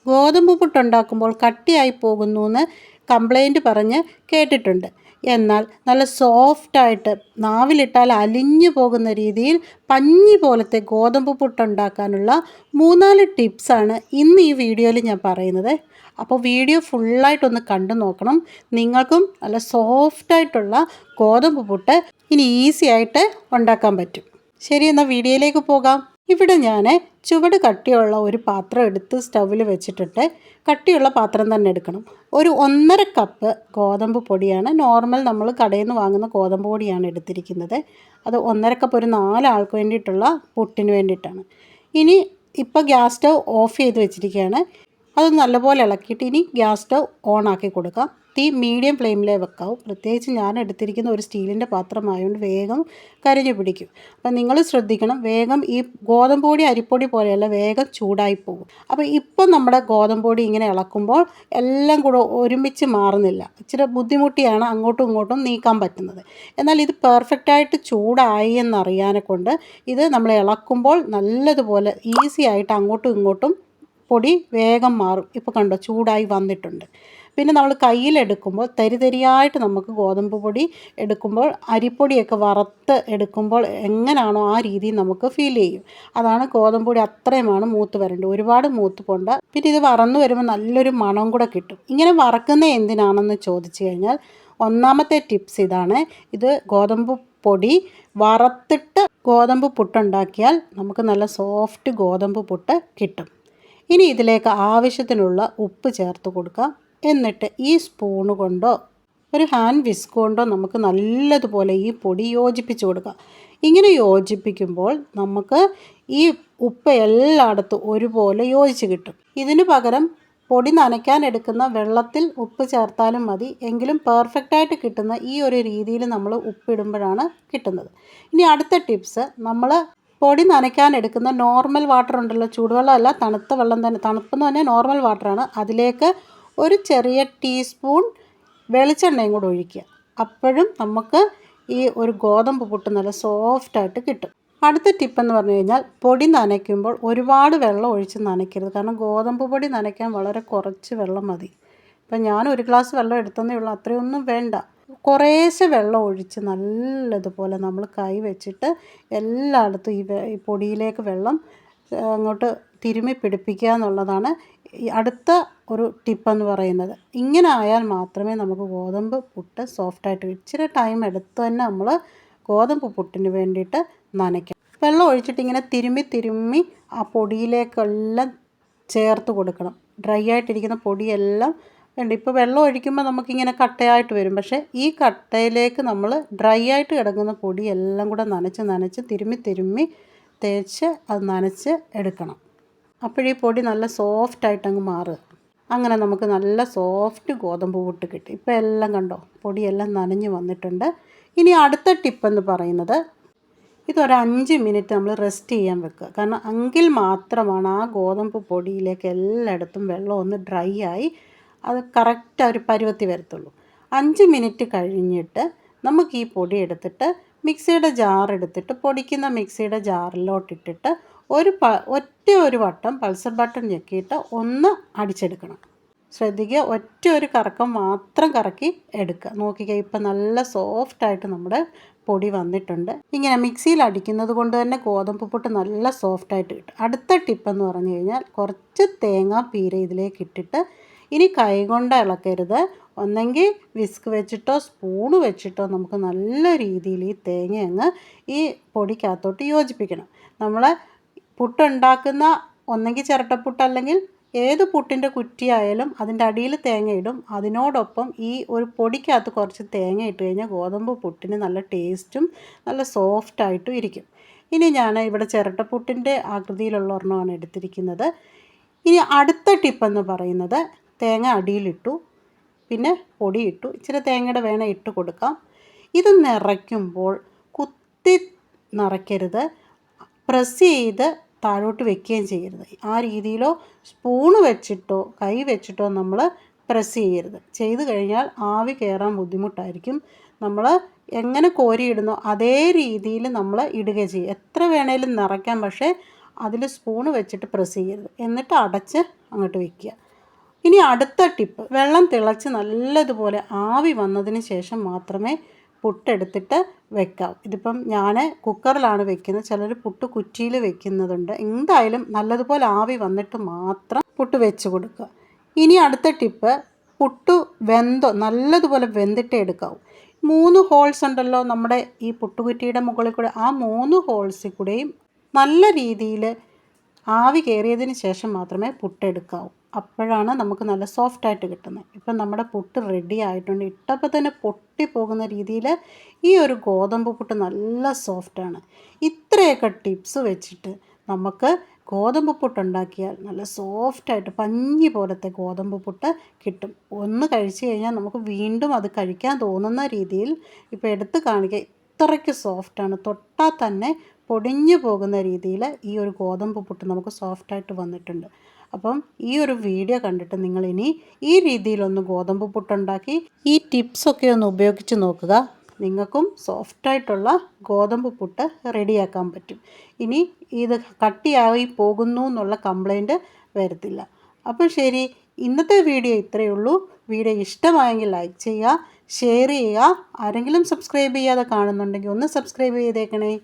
ഗോതമ്പ് പുട്ടുണ്ടാക്കുമ്പോൾ കട്ടിയായി പോകുന്നു എന്ന് കംപ്ലൈൻറ്റ് പറഞ്ഞ് കേട്ടിട്ടുണ്ട്. എന്നാൽ നല്ല സോഫ്റ്റായിട്ട് നാവിലിട്ടാൽ അലിഞ്ഞു പോകുന്ന രീതിയിൽ പഞ്ഞി പോലത്തെ ഗോതമ്പ് പുട്ടുണ്ടാക്കാനുള്ള 3-4 ടിപ്സാണ് ഇന്ന് ഈ വീഡിയോയിൽ ഞാൻ പറയുന്നത്. അപ്പോൾ വീഡിയോ ഫുള്ളായിട്ടൊന്ന് കണ്ടു നോക്കണം. നിങ്ങൾക്കും നല്ല സോഫ്റ്റായിട്ടുള്ള ഗോതമ്പ് പുട്ട് ഇനി ഈസി ആയിട്ട് ഉണ്ടാക്കാൻ പറ്റും. ശരി, എന്നാൽ വീഡിയോയിലേക്ക് പോകാം. ഇവിടെ ഞാൻ ചുവട് കട്ടിയുള്ള ഒരു പാത്രം എടുത്ത് സ്റ്റൗവിൽ വെച്ചിട്ടിട്ട്, കട്ടിയുള്ള പാത്രം തന്നെ എടുക്കണം. ഒരു 1.5 കപ്പ് ഗോതമ്പ് പൊടിയാണ്, നോർമൽ നമ്മൾ കടയിൽ നിന്ന് വാങ്ങുന്ന ഗോതമ്പ് പൊടിയാണ് എടുത്തിരിക്കുന്നത്. അത് 1.5 കപ്പ് ഒരു 4 ആൾക്ക് വേണ്ടിയിട്ടുള്ള പുട്ടിന് വേണ്ടിയിട്ടാണ്. ഇനി ഇപ്പോൾ ഗ്യാസ് സ്റ്റൗ ഓഫ് ചെയ്ത് വെച്ചിരിക്കുകയാണ്. അത് നല്ലപോലെ ഇളക്കിയിട്ട് ഇനി ഗ്യാസ് സ്റ്റൗ ഓൺ ആക്കി കൊടുക്കാം. തീ മീഡിയം ഫ്ലെയിമിലേ വെക്കാവും. പ്രത്യേകിച്ച് ഞാൻ എടുത്തിരിക്കുന്ന ഒരു സ്റ്റീലിൻ്റെ പാത്രമായതുകൊണ്ട് വേഗം കരിഞ്ഞു പിടിക്കും. അപ്പം നിങ്ങൾ ശ്രദ്ധിക്കണം, വേഗം ഈ ഗോതമ്പ് പൊടി അരിപ്പൊടി പോലെയല്ല, വേഗം ചൂടായി പോകും. അപ്പോൾ ഇപ്പം നമ്മുടെ ഗോതമ്പ് പൊടി ഇങ്ങനെ ഇളക്കുമ്പോൾ എല്ലാം കൂടെ ഒരുമിച്ച് മാറുന്നില്ല. ഇച്ചിരി ബുദ്ധിമുട്ടിയാണ് അങ്ങോട്ടും ഇങ്ങോട്ടും നീക്കാൻ പറ്റുന്നത്. എന്നാൽ ഇത് പെർഫെക്റ്റായിട്ട് ചൂടായി എന്നറിയാനെ കൊണ്ട് ഇത് നമ്മൾ ഇളക്കുമ്പോൾ നല്ലതുപോലെ ഈസി ആയിട്ട് അങ്ങോട്ടും ഇങ്ങോട്ടും പൊടി വേഗം മാറും. ഇപ്പോൾ കണ്ടോ, ചൂടായി വന്നിട്ടുണ്ട്. പിന്നെ നമ്മൾ കയ്യിലെടുക്കുമ്പോൾ തരിതരിയായിട്ട് നമുക്ക് ഗോതമ്പ് പൊടി എടുക്കുമ്പോൾ അരിപ്പൊടിയൊക്കെ വറുത്ത് എടുക്കുമ്പോൾ എങ്ങനെയാണോ ആ രീതിയിൽ നമുക്ക് ഫീൽ ചെയ്യും. അതാണ് ഗോതമ്പ് പൊടി അത്രയുമാണ് മൂത്ത് വരേണ്ടത്, ഒരുപാട് മൂത്ത് പോണ്ട. പിന്നെ ഇത് വറന്ന് വരുമ്പോൾ നല്ലൊരു മണം കൂടെ കിട്ടും. ഇങ്ങനെ വറക്കുന്നത് എന്തിനാണെന്ന് ചോദിച്ചു കഴിഞ്ഞാൽ ഒന്നാമത്തെ ടിപ്സ് ഇതാണ്. ഇത് ഗോതമ്പ് പൊടി വറുത്തിട്ട് ഗോതമ്പ് പുട്ടുണ്ടാക്കിയാൽ നമുക്ക് നല്ല സോഫ്റ്റ് ഗോതമ്പ് പുട്ട് കിട്ടും. ഇനി ഇതിലേക്ക് ആവശ്യത്തിനുള്ള ഉപ്പ് ചേർത്ത് കൊടുക്കാം. എന്നിട്ട് ഈ സ്പൂണ് കൊണ്ടോ ഒരു ഹാൻഡ് വിസ്ക് കൊണ്ടോ നമുക്ക് നല്ലതുപോലെ ഈ പൊടി യോജിപ്പിച്ച് കൊടുക്കാം. ഇങ്ങനെ യോജിപ്പിക്കുമ്പോൾ നമുക്ക് ഈ ഉപ്പ് എല്ലായിടത്തും ഒരുപോലെ യോജിച്ച് കിട്ടും. ഇതിന് പകരം പൊടി നനയ്ക്കാൻ എടുക്കുന്ന വെള്ളത്തിൽ ഉപ്പ് ചേർത്താലും മതി. എങ്കിലും പെർഫെക്റ്റായിട്ട് കിട്ടുന്ന ഈ ഒരു രീതിയിൽ നമ്മൾ ഉപ്പിടുമ്പോഴാണ് കിട്ടുന്നത്. ഇനി അടുത്ത ടിപ്സ്, നമ്മൾ പൊടി നനയ്ക്കാൻ എടുക്കുന്ന നോർമൽ വാട്ടർ ഉണ്ടല്ലോ, ചൂടുവെള്ളമല്ല, തണുത്ത വെള്ളം തന്നെ, തണുപ്പെന്ന് പറഞ്ഞാൽ നോർമൽ വാട്ടറാണ്. അതിലേക്ക് ഒരു ചെറിയ ടീസ്പൂൺ വെളിച്ചെണ്ണയും കൂടെ ഒഴിക്കുക. അപ്പോഴും നമുക്ക് ഈ ഒരു ഗോതമ്പ് പുട്ട് നല്ല സോഫ്റ്റായിട്ട് കിട്ടും. അടുത്ത ടിപ്പെന്ന് പറഞ്ഞു കഴിഞ്ഞാൽ, പൊടി നനയ്ക്കുമ്പോൾ ഒരുപാട് വെള്ളം ഒഴിച്ച് നനയ്ക്കരുത്. കാരണം ഗോതമ്പ് പൊടി നനയ്ക്കാൻ വളരെ കുറച്ച് വെള്ളം മതി. ഇപ്പം ഞാൻ 1 ഗ്ലാസ് വെള്ളം എടുത്തതേ ഉള്ളൂ, അത്രയൊന്നും വേണ്ട. കുറേശ്ശെ വെള്ളം ഒഴിച്ച് നല്ലതുപോലെ നമ്മൾ കൈ വെച്ചിട്ട് എല്ലായിടത്തും ഈ പൊടിയിലേക്ക് വെള്ളം അങ്ങോട്ട് തിരുമ്മി പിടിപ്പിക്കുക എന്നുള്ളതാണ് ഈ അടുത്ത ഒരു ടിപ്പെന്ന് പറയുന്നത്. ഇങ്ങനെ ആയാൽ മാത്രമേ നമുക്ക് ഗോതമ്പ് പുട്ട് സോഫ്റ്റായിട്ട് ഇച്ചിരി ടൈം എടുത്ത് തന്നെ നമ്മൾ ഗോതമ്പ് പുട്ടിന് വേണ്ടിയിട്ട് നനയ്ക്കാം. വെള്ളം ഒഴിച്ചിട്ട് ഇങ്ങനെ തിരുമ്മി ആ പൊടിയിലേക്കെല്ലാം ചേർത്ത് കൊടുക്കണം. ഡ്രൈ ആയിട്ടിരിക്കുന്ന പൊടിയെല്ലാം വേണ്ട. ഇപ്പോൾ വെള്ളം ഒഴിക്കുമ്പോൾ നമുക്കിങ്ങനെ കട്ടയായിട്ട് വരും. പക്ഷേ ഈ കട്ടയിലേക്ക് നമ്മൾ ഡ്രൈ ആയിട്ട് കിടക്കുന്ന പൊടി എല്ലാം കൂടെ നനച്ച് തിരുമ്മി തേച്ച് അത് നനച്ച് എടുക്കണം. അപ്പോഴീ പൊടി നല്ല സോഫ്റ്റായിട്ട് അങ്ങ് മാറുക. അങ്ങനെ നമുക്ക് നല്ല സോഫ്റ്റ് ഗോതമ്പ് പുട്ട് കിട്ടും. ഇപ്പോൾ എല്ലാം കണ്ടോ, പൊടിയെല്ലാം നനഞ്ഞ് വന്നിട്ടുണ്ട്. ഇനി അടുത്ത ടിപ്പെന്ന് പറയുന്നത്, ഇതൊരു 5 മിനിറ്റ് നമ്മൾ റെസ്റ്റ് ചെയ്യാൻ വെക്കുക. കാരണം എങ്കിൽ മാത്രമാണ് ആ ഗോതമ്പ് പൊടിയിലേക്ക് എല്ലായിടത്തും വെള്ളം ഒന്ന് ഡ്രൈ ആയി അത് കറക്റ്റ് ഒരു പരുവത്തി വരത്തുള്ളൂ. 5 മിനിറ്റ് കഴിഞ്ഞിട്ട് നമുക്ക് ഈ പൊടി എടുത്തിട്ട് മിക്സിയുടെ ജാർ എടുത്തിട്ട് പൊടിക്കുന്ന മിക്സിയുടെ ജാറിലോട്ടിട്ടിട്ട് ഒരു വട്ടം പൾസർ ബട്ടൺ ഞെക്കിയിട്ട് ഒന്ന് അടിച്ചെടുക്കണം. ശ്രദ്ധിക്കുക, ഒരു കറക്കം മാത്രം കറക്കി എടുക്കുക. നോക്കിക്കുക, ഇപ്പം നല്ല സോഫ്റ്റായിട്ട് നമ്മുടെ പൊടി വന്നിട്ടുണ്ട്. ഇങ്ങനെ മിക്സിയിൽ അടിക്കുന്നത് കൊണ്ട് തന്നെ ഗോതമ്പ് പുട്ട് നല്ല സോഫ്റ്റായിട്ട് കിട്ടും. അടുത്ത ടിപ്പെന്ന് പറഞ്ഞു കഴിഞ്ഞാൽ, കുറച്ച് തേങ്ങാപ്പീര ഇതിലേക്ക് ഇട്ടിട്ട്, ഇനി കൈകൊണ്ട് ഇളക്കരുത്, ഒന്നെങ്കിൽ വിസ്ക് വെച്ചിട്ടോ സ്പൂണ് വെച്ചിട്ടോ നമുക്ക് നല്ല രീതിയിൽ ഈ തേങ്ങ അങ്ങ് ഈ പൊടിക്കകത്തോട്ട് യോജിപ്പിക്കണം. നമ്മൾ പുട്ടുണ്ടാക്കുന്ന ഒന്നെങ്കിൽ ചിരട്ടപ്പുട്ട് അല്ലെങ്കിൽ ഏത് പുട്ടിൻ്റെ കുറ്റിയായാലും അതിൻ്റെ അടിയിൽ തേങ്ങ ഇടും. അതിനോടൊപ്പം ഈ ഒരു പൊടിക്കകത്ത് കുറച്ച് തേങ്ങ ഇട്ട് കഴിഞ്ഞാൽ ഗോതമ്പ് പുട്ടിന് നല്ല ടേസ്റ്റും നല്ല സോഫ്റ്റായിട്ടും ഇരിക്കും. ഇനി ഞാൻ ഇവിടെ ചിരട്ടപ്പുട്ടിൻ്റെ ആകൃതിയിലുള്ള ഒരെണ്ണമാണ് എടുത്തിരിക്കുന്നത്. ഇനി അടുത്ത ടിപ്പെന്ന് പറയുന്നത്, തേങ്ങ അടിയിലിട്ടു, പിന്നെ പൊടി ഇട്ടു, ഇച്ചിരി തേങ്ങയുടെ വേണം ഇട്ട് കൊടുക്കാം. ഇത് നിറയ്ക്കുമ്പോൾ കുത്തി നിറയ്ക്കരുത്, പ്രസ് ചെയ്ത് താഴോട്ട് വെക്കുകയും ചെയ്യരുത്. ആ രീതിയിലോ സ്പൂണ് വെച്ചിട്ടോ കൈ വെച്ചിട്ടോ നമ്മൾ പ്രസ് ചെയ്യരുത്. ചെയ്ത് കഴിഞ്ഞാൽ ആവി കയറാൻ ബുദ്ധിമുട്ടായിരിക്കും. നമ്മൾ എങ്ങനെ കോരിയിടുന്നോ അതേ രീതിയിൽ നമ്മൾ ഇടുക ചെയ്യും. എത്ര വേണേലും നിറയ്ക്കാം, പക്ഷേ അതിൽ സ്പൂണ് വെച്ചിട്ട് പ്രസ് ചെയ്യരുത്. എന്നിട്ട് അടച്ച് അങ്ങോട്ട് വയ്ക്കുക. ഇനി അടുത്ത ടിപ്പ്, വെള്ളം തിളച്ച് നല്ലതുപോലെ ആവി വന്നതിന് ശേഷം മാത്രമേ പുട്ടെടുത്തിട്ട് വെക്കാവൂ. ഇതിപ്പം ഞാൻ കുക്കറിലാണ് വെക്കുന്നത്, ചിലർ പുട്ട് കുറ്റിയിൽ വെക്കുന്നതുണ്ട്. എന്തായാലും നല്ലതുപോലെ ആവി വന്നിട്ട് മാത്രം പുട്ട് വെച്ച് കൊടുക്കുക. ഇനി അടുത്ത ടിപ്പ്, പുട്ട് നല്ലതുപോലെ വെന്തിട്ടേ എടുക്കാവൂ. 3 ഹോൾസ് ഉണ്ടല്ലോ നമ്മുടെ ഈ പുട്ടുകുറ്റിയുടെ മുകളിൽ കൂടെ, ആ 3 ഹോൾസിൽ കൂടെയും നല്ല രീതിയിൽ ആവി കയറിയതിന് ശേഷം മാത്രമേ പുട്ടെടുക്കാവൂ. അപ്പോഴാണ് നമുക്ക് നല്ല സോഫ്റ്റായിട്ട് കിട്ടുന്നത്. ഇപ്പം നമ്മുടെ പുട്ട് റെഡി ആയിട്ടുണ്ട്. ഇട്ടപ്പോൾ തന്നെ പൊട്ടിപ്പോകുന്ന രീതിയിൽ ഈ ഒരു ഗോതമ്പ് പുട്ട് നല്ല സോഫ്റ്റാണ്. ഇത്രയൊക്കെ ടിപ്സ് വെച്ചിട്ട് നമുക്ക് ഗോതമ്പ് പുട്ടുണ്ടാക്കിയാൽ നല്ല സോഫ്റ്റായിട്ട് പഞ്ഞി പോലത്തെ ഗോതമ്പ് പുട്ട് കിട്ടും. ഒന്ന് കഴിച്ച് കഴിഞ്ഞാൽ നമുക്ക് വീണ്ടും അത് കഴിക്കാൻ തോന്നുന്ന രീതിയിൽ ഇപ്പോൾ എടുത്ത് കാണിക്കുക, ഇത്രയ്ക്ക് സോഫ്റ്റാണ്. തൊട്ടാൽ തന്നെ പൊടിഞ്ഞു പോകുന്ന രീതിയിൽ ഈ ഒരു ഗോതമ്പ് പുട്ട് നമുക്ക് സോഫ്റ്റായിട്ട് വന്നിട്ടുണ്ട്. അപ്പം ഈ ഒരു വീഡിയോ കണ്ടിട്ട് നിങ്ങളിനി ഈ രീതിയിലൊന്ന് ഗോതമ്പ് പുട്ടുണ്ടാക്കി ഈ ടിപ്സൊക്കെ ഒന്ന് ഉപയോഗിച്ച് നോക്കുക. നിങ്ങൾക്കും സോഫ്റ്റായിട്ടുള്ള ഗോതമ്പ് പുട്ട് റെഡിയാക്കാൻ പറ്റും. ഇനി ഇത് കട്ടിയായി പോകുന്നു എന്നുള്ള കംപ്ലൈൻറ്റ് വരത്തില്ല. അപ്പോൾ ശരി, ഇന്നത്തെ വീഡിയോ ഇത്രയേ ഉള്ളൂ. വീഡിയോ ഇഷ്ടമായെങ്കിൽ ലൈക്ക് ചെയ്യുക, ഷെയർ ചെയ്യുക. ആരെങ്കിലും സബ്സ്ക്രൈബ് ചെയ്യാതെ കാണുന്നുണ്ടെങ്കിൽ ഒന്ന് സബ്സ്ക്രൈബ് ചെയ്തേക്കണേ.